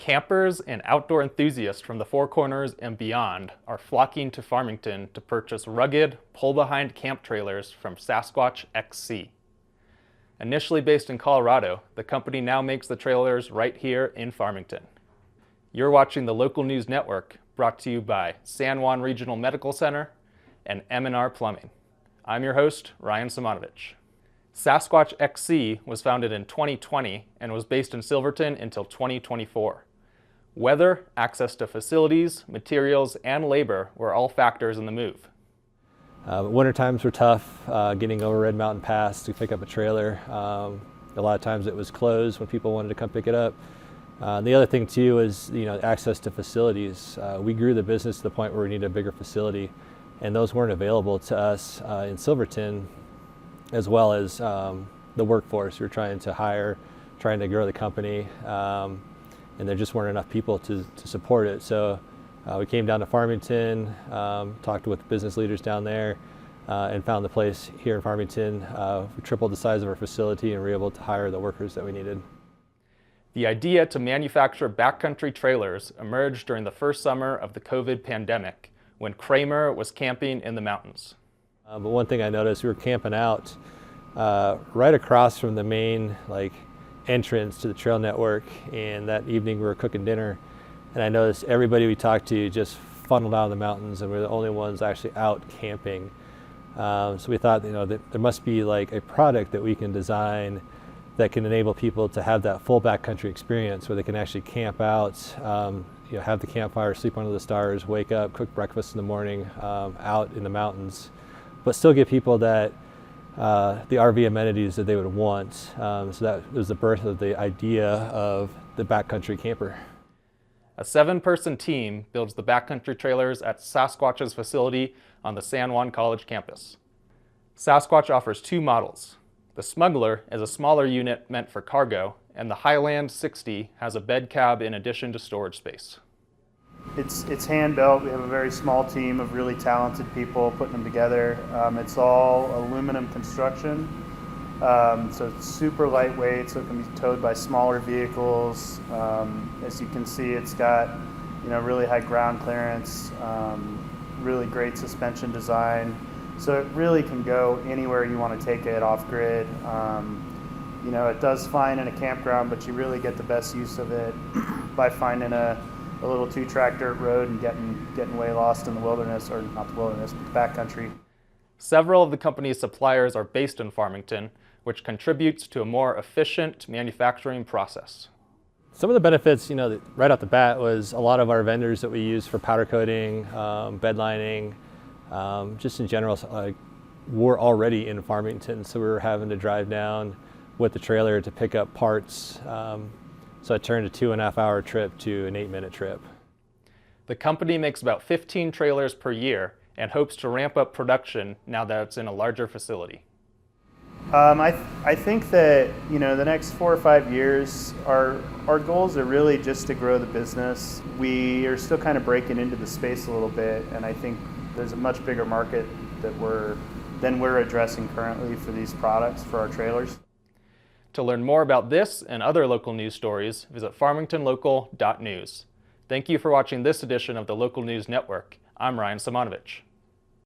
Campers and outdoor enthusiasts from the Four Corners and beyond are flocking to Farmington to purchase rugged, pull-behind camp trailers from Sasquatch XC. Initially based in Colorado, the company now makes the trailers right here in Farmington. You're watching the Local News Network, brought to you by San Juan Regional Medical Center and M&R Plumbing. I'm your host, Ryan Simonovich. Sasquatch XC was founded in 2020 and was based in Silverton until 2024. Weather, access to facilities, materials, and labor were all factors in the move. Winter times were tough, getting over Red Mountain Pass to pick up a trailer. A lot of times it was closed when people wanted to come pick it up. The other thing too is access to facilities. We grew the business to the point where we needed a bigger facility, and those weren't available to us in Silverton, as well as the workforce. We were trying to hire, trying to grow the company, and there just weren't enough people to support it. So we came down to Farmington, talked with business leaders down there, and found the place here in Farmington. We tripled the size of our facility and were able to hire the workers that we needed. The idea to manufacture backcountry trailers emerged during the first summer of the COVID pandemic, when Kramer was camping in the mountains. But one thing I noticed, we were camping out right across from the main entrance to the trail network, and that evening we were cooking dinner, and I noticed everybody we talked to just funneled out of the mountains, and we were the only ones actually out camping. So we thought, that there must be a product that we can design that can enable people to have that full backcountry experience, where they can actually camp out, have the campfire, sleep under the stars, wake up, cook breakfast in the morning out in the mountains, but still give people that the RV amenities that they would want. So that was the birth of the idea of the backcountry camper. A 7-person team builds the backcountry trailers at Sasquatch's facility on the San Juan College campus. Sasquatch offers 2 models. The Smuggler is a smaller unit meant for cargo, and the Highland 60 has a bed cab in addition to storage space. It's hand-built. We have a very small team of really talented people putting them together. It's all aluminum construction, so it's super lightweight, so it can be towed by smaller vehicles. As you can see, it's got really high ground clearance, really great suspension design, so it really can go anywhere you want to take it off-grid. It does fine in a campground, but you really get the best use of it by finding a little 2-track dirt road and getting way lost in the wilderness, or not the wilderness, but the backcountry. Several of the company's suppliers are based in Farmington, which contributes to a more efficient manufacturing process. Some of the benefits, right off the bat, was a lot of our vendors that we use for powder coating, bed lining, just in general, were already in Farmington, so we were having to drive down with the trailer to pick up parts. So it turned a 2.5-hour trip to an 8-minute trip. The company makes about 15 trailers per year and hopes to ramp up production now that it's in a larger facility. I think that the next 4 or 5 years, our goals are really just to grow the business. We are still kind of breaking into the space a little bit, and I think there's a much bigger market than we're addressing currently for these products, for our trailers. To learn more about this and other local news stories, visit farmingtonlocal.news. Thank you for watching this edition of the Local News Network. I'm Ryan Simonovich.